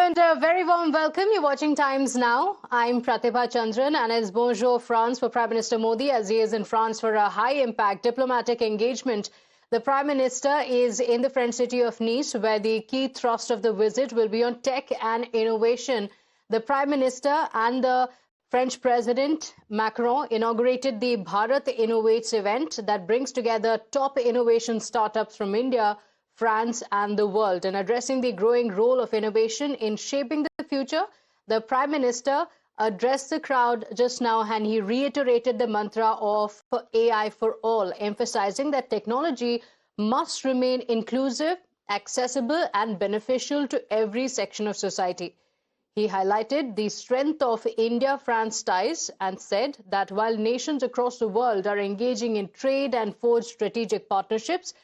and a very warm welcome. You're watching Times Now. I'm Pratibha Chandran and it's Bonjour France for Prime Minister Modi as he is in France for a high-impact diplomatic engagement. The Prime Minister is in the French city of Nice, where the key thrust of the visit will be on tech and innovation. The Prime Minister and the French President Macron inaugurated the Bharat Innovates event that brings together top innovation startups from India, France and the world. And addressing the growing role of innovation in shaping the future, the Prime Minister addressed the crowd just now and he reiterated the mantra of AI for all, emphasizing that technology must remain inclusive, accessible and beneficial to every section of society. He highlighted the strength of India-France ties and said that while nations across the world are engaging in trade and forge strategic partnerships,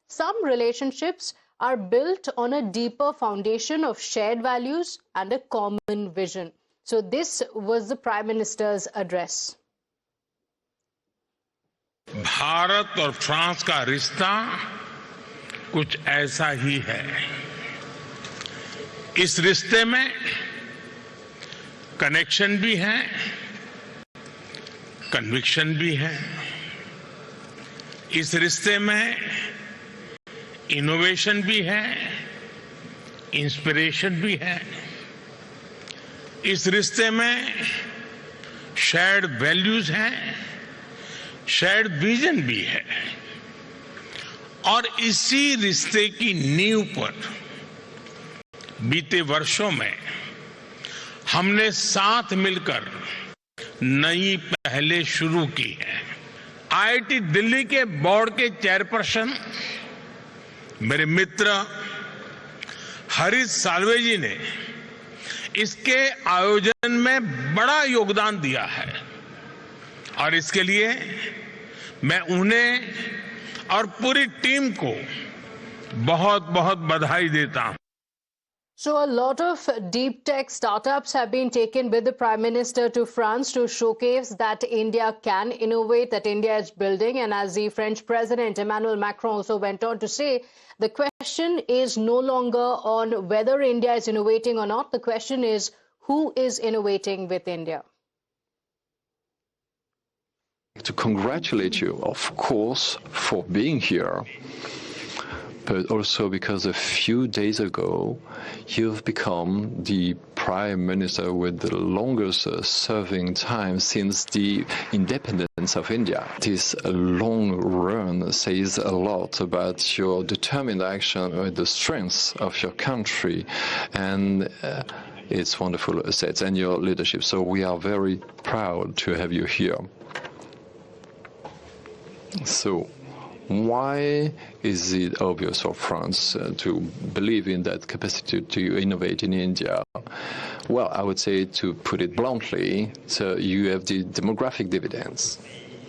some relationships are built on a deeper foundation of shared values and a common vision. So this was the Prime Minister's address. Bharat और France का रिश्ता कुछ ऐसा ही है। इस रिश्ते में connection भी है, कन्विक्शन भी है। इस रिश्ते में इनोवेशन भी है, इंस्पिरेशन भी है। इस रिश्ते में शेयर्ड वैल्यूज हैं, शेयर्ड विजन भी है और इसी रिश्ते की नींव पर बीते वर्षों में हमने साथ मिलकर नई पहलें शुरू की हैं। आईआईटी दिल्ली के बोर्ड के चेयरपर्सन मेरे मित्र हरीश साल्वे जी ने इसके आयोजन में बड़ा योगदान दिया है और इसके लिए मैं उन्हें और पूरी टीम को बहुत-बहुत बधाई देता हूं। So a lot of deep tech startups have been taken with the Prime Minister to France to showcase that India can innovate, that India is building. And as the French President Emmanuel Macron also went on to say, the question is no longer on whether India is innovating or not. The question is who is innovating with India. To congratulate you, of course, for being here, but also because a few days ago you've become the Prime Minister with the longest serving time since the independence of India. This long run says a lot about your determined action with the strength of your country and its wonderful assets and your leadership. So we are very proud to have you here. So why is it obvious for France to believe in that capacity to innovate in India? Well, I would say, to put it bluntly, so you have the demographic dividends.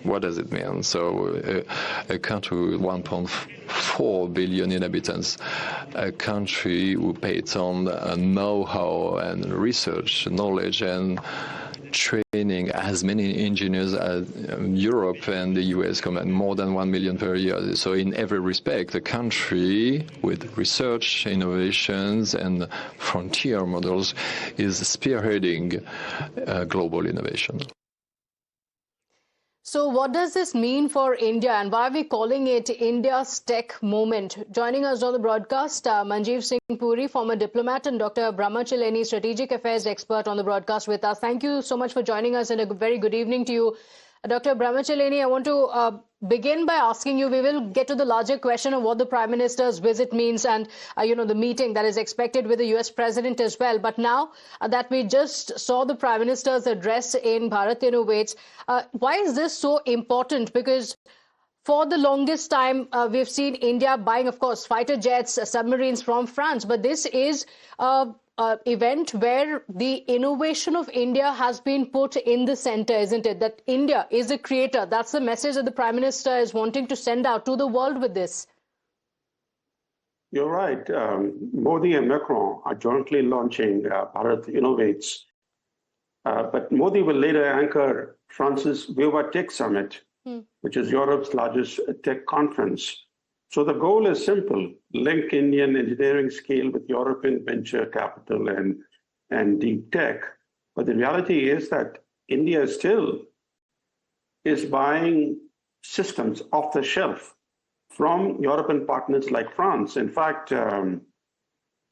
What does it mean? So a country with 1.4 billion inhabitants, a country who pays on know-how and research, knowledge and training as many engineers as Europe and the US combined, more than 1 million per year. So in every respect, a country with research, innovations and frontier models is spearheading global innovation. So what does this mean for India and why are we calling it India's tech moment? Joining us on the broadcast, Manjeev Singh Puri, former diplomat, and Dr. Brahmachaleni, strategic affairs expert on the broadcast with us. Thank you so much for joining us and a very good evening to you. Dr. Brahmachaleni, I want to begin by asking you, we will get to the larger question of what the Prime Minister's visit means and, the meeting that is expected with the US President as well. But now that we just saw the Prime Minister's address in Bharat Innovates, why is this so important? Because for the longest time, we've seen India buying, of course, fighter jets, submarines from France. But this is event where the innovation of India has been put in the center, isn't it? That India is a creator. That's the message that the Prime Minister is wanting to send out to the world with this. You're right. Modi and Macron are jointly launching Bharat Innovates. But Modi will later anchor France's Viva Tech Summit, which is Europe's largest tech conference. So the goal is simple: link Indian engineering scale with European venture capital and deep tech. But the reality is that India still is buying systems off the shelf from European partners like France. In fact,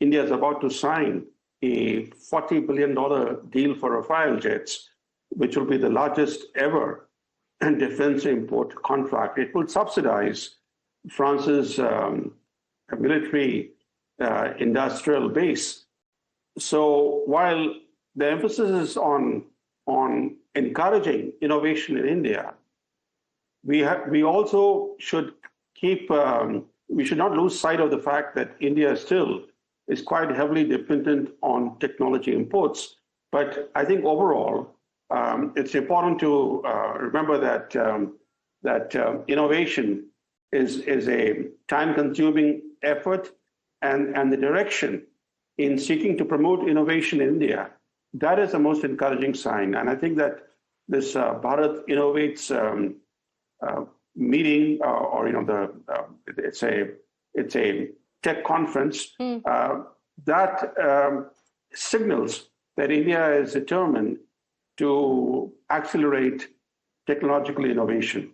India is about to sign a $40 billion deal for Rafale jets, which will be the largest ever defense import contract. It will subsidize France's military industrial base. So while the emphasis is on encouraging innovation in India, we also should keep, we should not lose sight of the fact that India still is quite heavily dependent on technology imports. But I think overall, it's important to remember that innovation is a time-consuming effort, and the direction in seeking to promote innovation in India, that is the most encouraging sign. And I think that this Bharat Innovates meeting, it's a tech conference that signals that India is determined to accelerate technological innovation.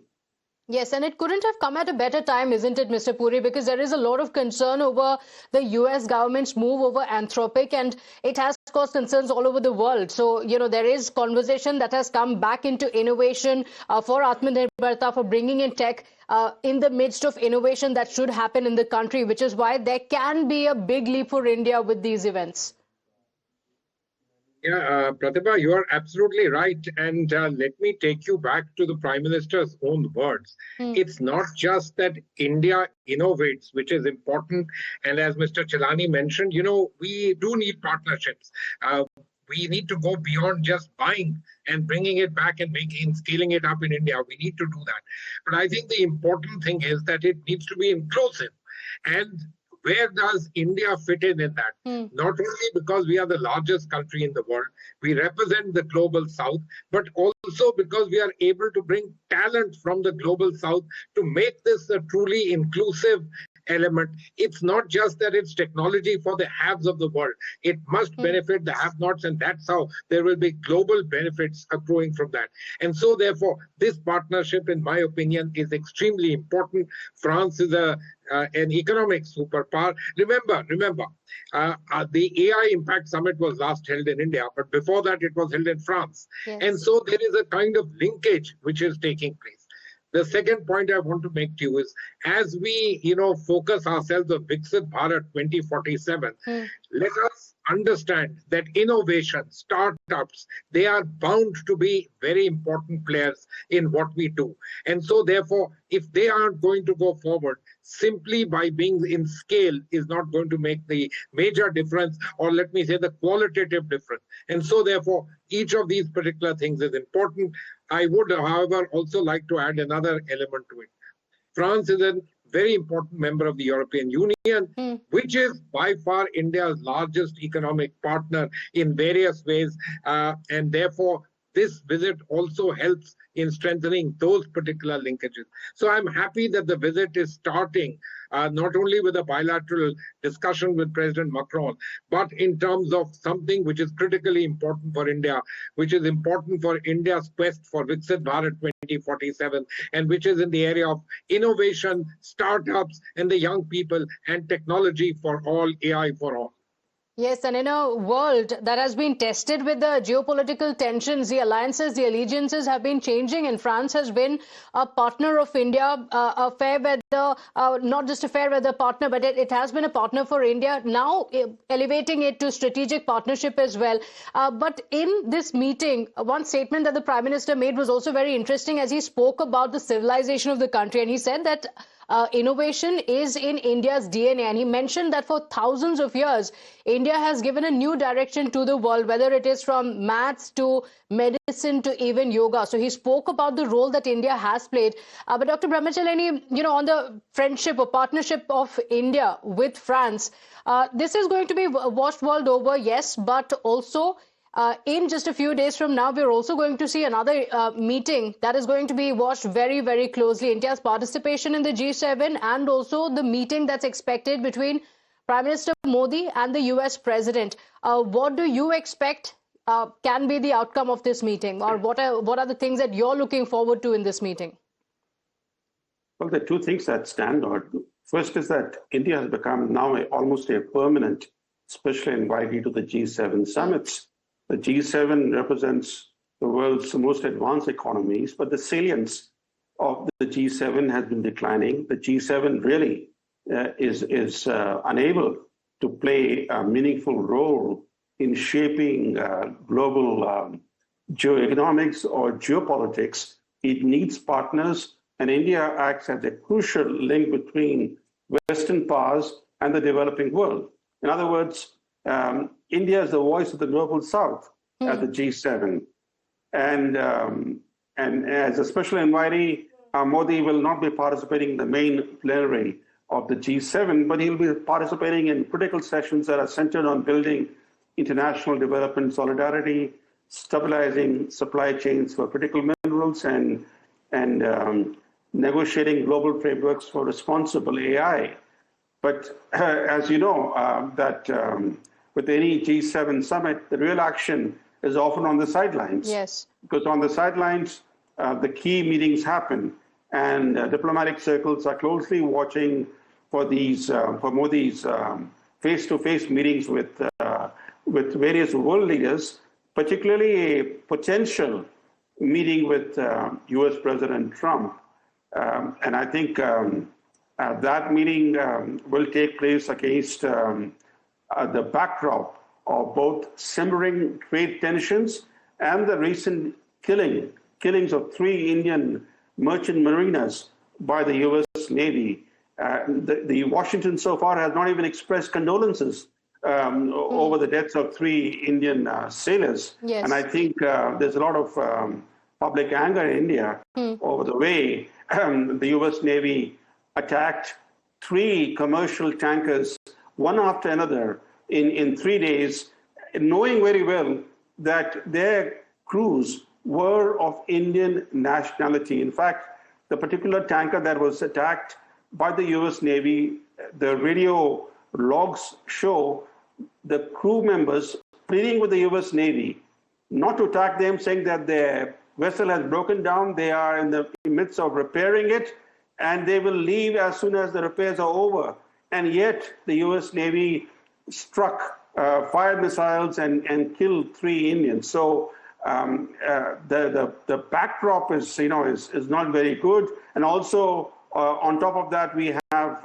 Yes, and it couldn't have come at a better time, isn't it, Mr. Puri? Because there is a lot of concern over the US government's move over Anthropic, and it has caused concerns all over the world. So, there is conversation that has come back into innovation for Atmanirbharta, for bringing in tech in the midst of innovation that should happen in the country, which is why there can be a big leap for India with these events. Yeah, Pratibha, you are absolutely right. And let me take you back to the Prime Minister's own words. It's not just that India innovates, which is important. And as Mr. Chelani mentioned, we do need partnerships. We need to go beyond just buying and bringing it back and scaling it up in India. We need to do that. But I think the important thing is that it needs to be inclusive. And where does India fit in that? Not only because we are the largest country in the world, we represent the global south, but also because we are able to bring talent from the global south to make this a truly inclusive element. It's not just that it's technology for the haves of the world. It must benefit the have-nots, and that's how there will be global benefits accruing from that. And so therefore, this partnership, in my opinion, is extremely important. France is an economic superpower. Remember, the AI Impact Summit was last held in India, but before that it was held in France. Yes. And so there is a kind of linkage which is taking place. The second point I want to make to you is, as we, focus ourselves on Viksit Bharat 2047, let us understand that innovation, startups, they are bound to be very important players in what we do. And so therefore, if they aren't going to go forward, simply by being in scale is not going to make the major difference, or let me say the qualitative difference. And so therefore, each of these particular things is important. I would, however, also like to add another element to it. France is a very important member of the European Union, which is by far India's largest economic partner in various ways. And therefore, this visit also helps in strengthening those particular linkages. So I'm happy that the visit is starting not only with a bilateral discussion with President Macron, but in terms of something which is critically important for India, which is important for India's quest for Viksit Bharat 2047, and which is in the area of innovation, startups, and the young people, and technology for all, AI for all. Yes, and in a world that has been tested with the geopolitical tensions, the alliances, the allegiances have been changing, and France has been a partner of India, a fair weather, not just a fair weather partner, but it has been a partner for India, now elevating it to strategic partnership as well. But in this meeting, one statement that the Prime Minister made was also very interesting, as he spoke about the civilization of the country, and he said that innovation is in India's DNA. And he mentioned that for thousands of years, India has given a new direction to the world, whether it is from maths to medicine to even yoga. So he spoke about the role that India has played. But Dr. Brahmacharya, on the friendship or partnership of India with France, this is going to be watched world over, yes, but also In just a few days from now, we're also going to see another meeting that is going to be watched very, very closely. India's participation in the G7 and also the meeting that's expected between Prime Minister Modi and the US President. What do you expect can be the outcome of this meeting, or what are the things that you're looking forward to in this meeting? Well, there are two things that stand out. First is that India has become now almost a permanent special invitee to the G7 summits. The G7 represents the world's most advanced economies, but the salience of the G7 has been declining. The G7 really is unable to play a meaningful role in shaping global geoeconomics or geopolitics. It needs partners, and India acts as a crucial link between Western powers and the developing world. In other words, India is the voice of the global South at the G7. And as a special invitee, Modi will not be participating in the main plenary of the G7, but he'll be participating in critical sessions that are centered on building international development solidarity, stabilizing supply chains for critical minerals, and negotiating global frameworks for responsible AI. But as you know, with any G7 summit, the real action is often on the sidelines. Yes. Because on the sidelines, the key meetings happen, and diplomatic circles are closely watching for Modi's face-to-face meetings with various world leaders, particularly a potential meeting with U.S. President Trump. And I think that meeting will take place against the backdrop of both simmering trade tensions and the recent killings of 3 Indian merchant mariners by the U.S. Navy. The Washington so far has not even expressed condolences over the deaths of 3 Indian sailors. Yes. And I think there's a lot of public anger in India over the way the U.S. Navy attacked 3 commercial tankers, one after another, in 3 days, knowing very well that their crews were of Indian nationality. In fact, the particular tanker that was attacked by the U.S. Navy, the radio logs show the crew members pleading with the U.S. Navy not to attack them, saying that their vessel has broken down, they are in the midst of repairing it, and they will leave as soon as the repairs are over. And yet the U.S. Navy struck, fired missiles and killed 3 Indians. So the backdrop is not very good. And also on top of that, we have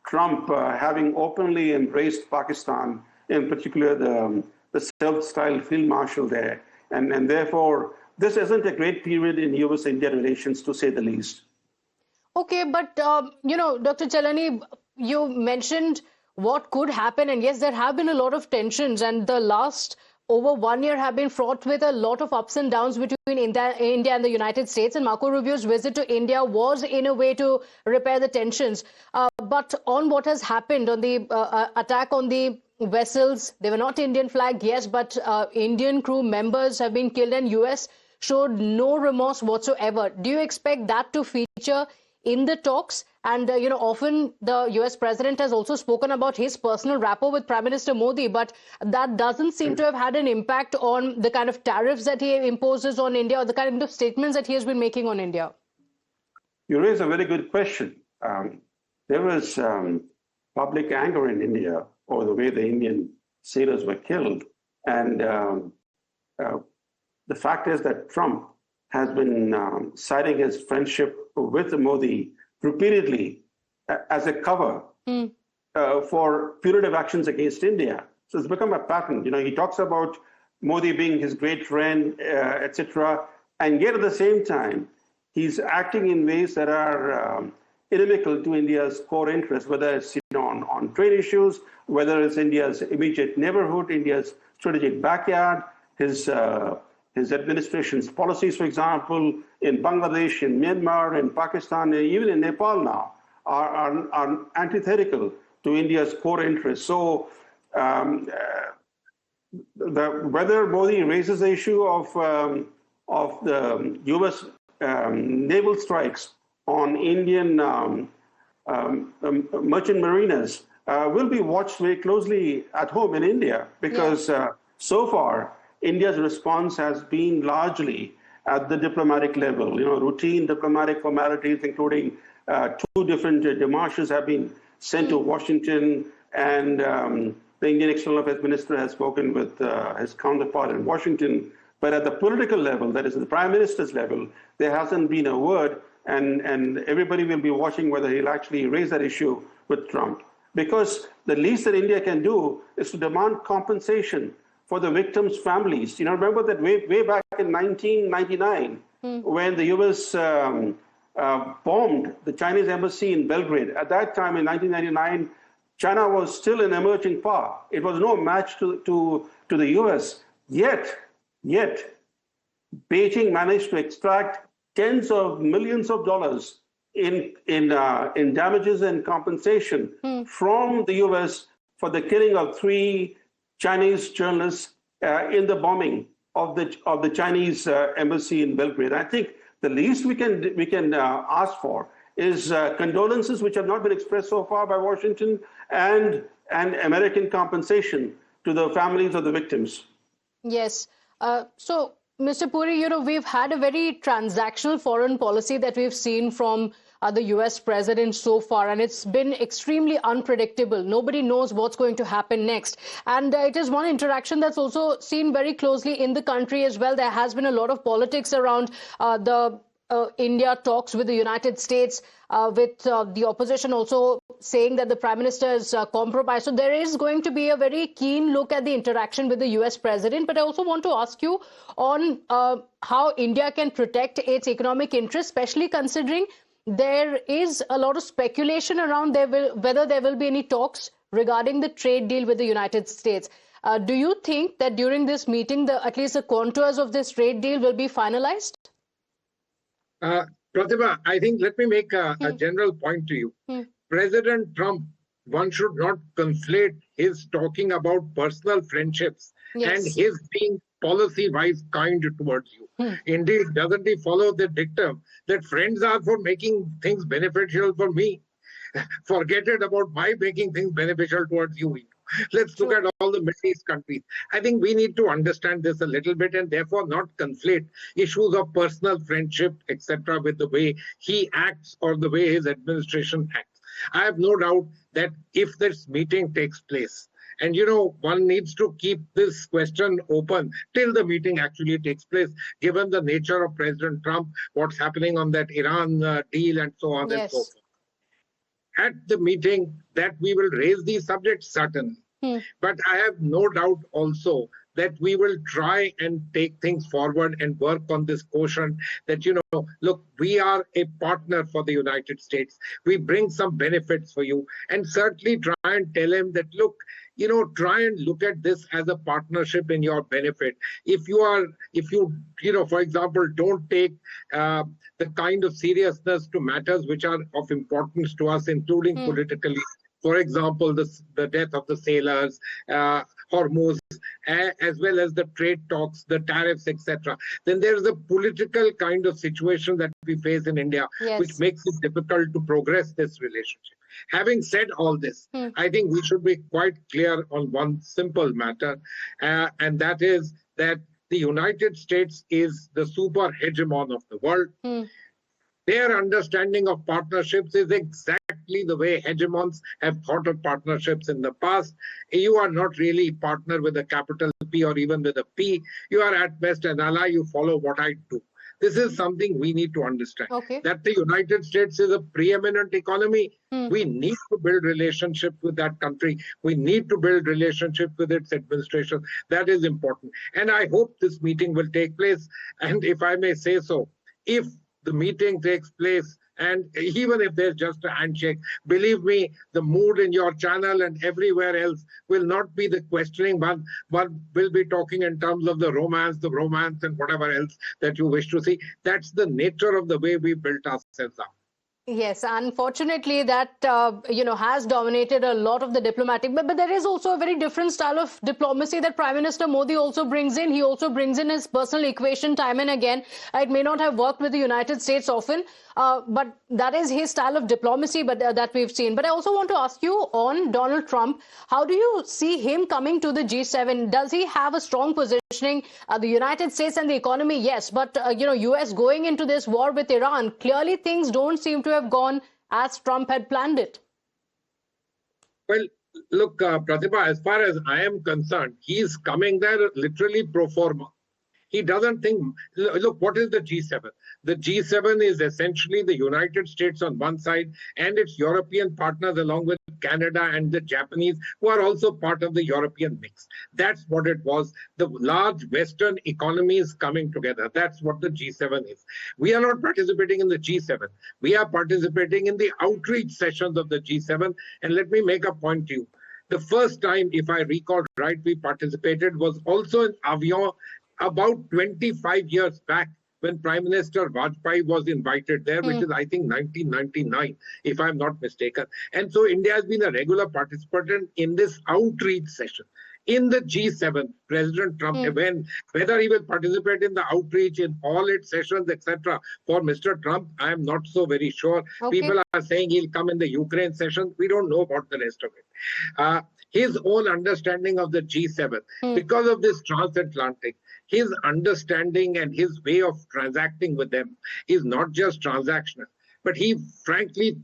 Trump having openly embraced Pakistan, in particular the self-styled field marshal there. And therefore, this isn't a great period in U.S.-India relations, to say the least. Okay, but, Dr. Chelani, you mentioned what could happen. And yes, there have been a lot of tensions, and the last over 1 year have been fraught with a lot of ups and downs between India and the United States. And Marco Rubio's visit to India was in a way to repair the tensions. But on what has happened on the attack on the vessels, they were not Indian flagged, yes, but Indian crew members have been killed, and US showed no remorse whatsoever. Do you expect that to feature in the talks? And, often the US president has also spoken about his personal rapport with Prime Minister Modi, but that doesn't seem to have had an impact on the kind of tariffs that he imposes on India, or the kind of statements that he has been making on India. You raise a very good question. There was public anger in India over the way the Indian sailors were killed. And the fact is that Trump has been citing his friendship with Modi repeatedly as a cover for punitive actions against India. So it's become a pattern. He talks about Modi being his great friend, etc. And yet at the same time, he's acting in ways that are inimical to India's core interests, whether it's on trade issues, whether it's India's immediate neighborhood, India's strategic backyard, his administration's policies, for example, in Bangladesh, in Myanmar, in Pakistan, and even in Nepal now, are antithetical to India's core interests. So whether Modi raises the issue of the U.S. Naval strikes on Indian merchant mariners will be watched very closely at home in India, because so far India's response has been largely at the diplomatic level. Routine diplomatic formalities, including 2 different démarches, have been sent to Washington, and the Indian External Affairs Minister has spoken with his counterpart in Washington. But at the political level, that is the Prime Minister's level, there hasn't been a word, and everybody will be watching whether he'll actually raise that issue with Trump. Because the least that India can do is to demand compensation for the victims' families. Remember that way back in 1999, when the U.S. bombed the Chinese embassy in Belgrade. At that time, in 1999, China was still an emerging power. It was no match to the U.S. Yet, Beijing managed to extract tens of millions of dollars in damages and compensation from the U.S. for the killing of 3 Chinese journalists in the bombing of the Chinese embassy in Belgrade. I think the least we can ask for is condolences, which have not been expressed so far by Washington, and American compensation to the families of the victims. Yes. So, Mr. Puri, we've had a very transactional foreign policy that we've seen from the US president so far, and it's been extremely unpredictable. Nobody knows what's going to happen next. And it is one interaction that's also seen very closely in the country as well. There has been a lot of politics around the India talks with the United States, with the opposition also saying that the Prime Minister is compromised. So there is going to be a very keen look at the interaction with the US president. But I also want to ask you on how India can protect its economic interests, especially considering there is a lot of speculation around whether there will be any talks regarding the trade deal with the United States. Do you think that during this meeting, at least the contours of this trade deal will be finalized? Pratibha, I think let me make a general point to you. President Trump, one should not conflate his talking about personal friendships and his being policy-wise kind towards you. Indeed, doesn't he follow the dictum that friends are for making things beneficial for me? Forget it about my making things beneficial towards you. Let's look at all the Middle East countries. I think we need to understand this a little bit and therefore not conflate issues of personal friendship, etc., with the way he acts or the way his administration acts. I have no doubt that if this meeting takes place, and one needs to keep this question open till the meeting actually takes place, given the nature of President Trump, what's happening on that Iran deal and so on and so forth. At the meeting that we will raise these subjects, certainly. But I have no doubt also that we will try and take things forward and work on this quotient that, look, we are a partner for the United States. We bring some benefits for you, and certainly try and tell him that, look, try and look at this as a partnership in your benefit. If you, for example, don't take the kind of seriousness to matters which are of importance to us, including politically, for example, the death of the sailors, Hormuz, as well as the trade talks, the tariffs, etc., then there is a political kind of situation that we face in India, which makes it difficult to progress this relationship. Having said all this, I think we should be quite clear on one simple matter, and that is that the United States is the super hegemon of the world. Their understanding of partnerships is exactly the way hegemons have thought of partnerships in the past. You are not really partner with a capital P or even with a P. You are at best an ally. You follow what I do. This is something we need to understand. That the United States is a preeminent economy. We need to build relationship with that country. We need to build relationship with its administration. That is important. And I hope this meeting will take place. And if I may say so, if the meeting takes place, and even if there's just a handshake, believe me, the mood in your channel and everywhere else will not be the questioning one, but will be talking in terms of the romance and whatever else that you wish to see. That's the nature of the way we built ourselves up. Yes, unfortunately, that has dominated a lot of the diplomatic. But there is also a very different style of diplomacy that Prime Minister Modi also brings in. He also brings in his personal equation time and again. It may not have worked with the United States often, but that is his style of diplomacy. But that we've seen. But I also want to ask you on Donald Trump. How do you see him coming to the G7? Does he have a strong positioning? The United States and the economy, yes, but U.S. going into this war with Iran, clearly things don't seem to have gone as Trump had planned it. Well, look, Pratibha, as far as I am concerned, he's coming there literally pro forma. He doesn't think, look, what is the G7? The G7 is essentially the United States on one side and its European partners along with Canada and the Japanese, who are also part of the European mix. That's what it was. The large Western economies coming together. That's what the G7 is. We are not participating in the G7. We are participating in the outreach sessions of the G7. And let me make a point to you. The first time, if I recall right, we participated was also in Avion about 25 years back, when Prime Minister Vajpayee was invited there, which is, I think, 1999, if I'm not mistaken. And so India has been a regular participant in this outreach session. In the G7, President Trump, whether he will participate in the outreach in all its sessions, etc., for Mr. Trump, I am not so very sure. Okay. People are saying he'll come in the Ukraine session. We don't know about the rest of it. His own understanding of the G7, because of this transatlantic, his understanding and his way of transacting with them is not just transactional, but he frankly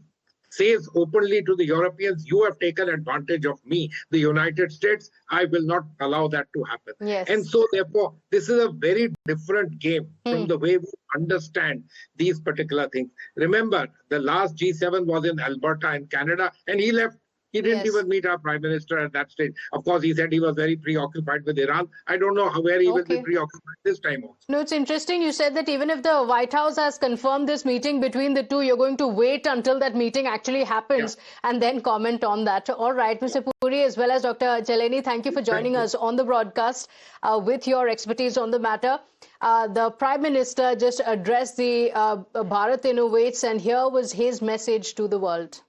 says openly to the Europeans, you have taken advantage of me, the United States, I will not allow that to happen. Yes. And so therefore, this is a very different game from the way we understand these particular things. Remember, the last G7 was in Alberta in Canada, and he left. He didn't even meet our Prime Minister at that stage. Of course, he said he was very preoccupied with Iran. I don't know where he will be preoccupied this time also. No, it's interesting. You said that even if the White House has confirmed this meeting between the two, you're going to wait until that meeting actually happens and then comment on that. All right, Mr. Puri, as well as Dr. Cheleni, thank you for joining us on the broadcast with your expertise on the matter. The Prime Minister just addressed the Bharat Innovates, and here was his message to the world.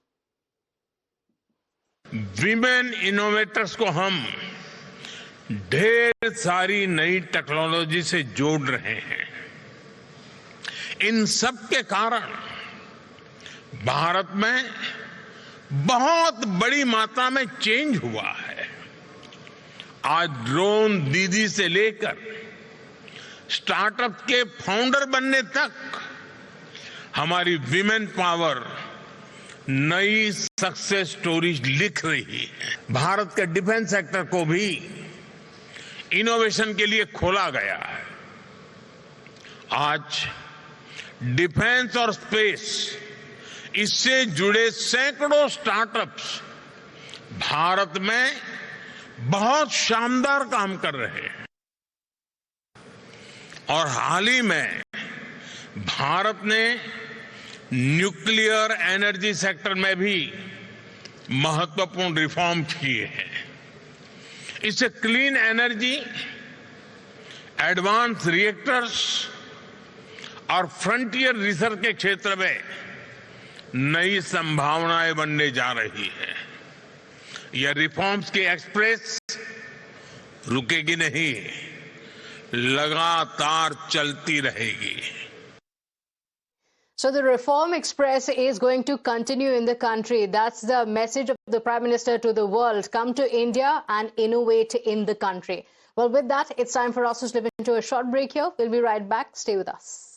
Women innovators को हम ढेर सारी नई technology से जोड़ रहे हैं। इन सब के कारण भारत में बहुत बड़ी मात्रा में चेंज हुआ है। आज ड्रोन दीदी से लेकर स्टार्टअप के फाउंडर बनने तक हमारी विमेन पावर नई सक्सेस स्टोरीज लिख रही है। भारत के डिफेंस सेक्टर को भी इनोवेशन के लिए खोला गया है। आज डिफेंस और स्पेस, इससे जुड़े सैकड़ों स्टार्टअप्स भारत में बहुत शानदार काम कर रहे हैं। और हाल ही में भारत ने न्यूक्लियर एनर्जी सेक्टर में भी महत्वपूर्ण रिफॉर्म किए हैं। इससे क्लीन एनर्जी, एडवांस रिएक्टर्स और फ्रंटियर रिसर्च के क्षेत्र में नई संभावनाएं बनने जा रही है। यह रिफॉर्म्स की एक्सप्रेस रुकेगी नहीं, लगातार चलती रहेगी। So the reform express is going to continue in the country. That's the message of the Prime Minister to the world. Come to India and innovate in the country. Well, with that, it's time for us to slip into a short break here. We'll be right back. Stay with us.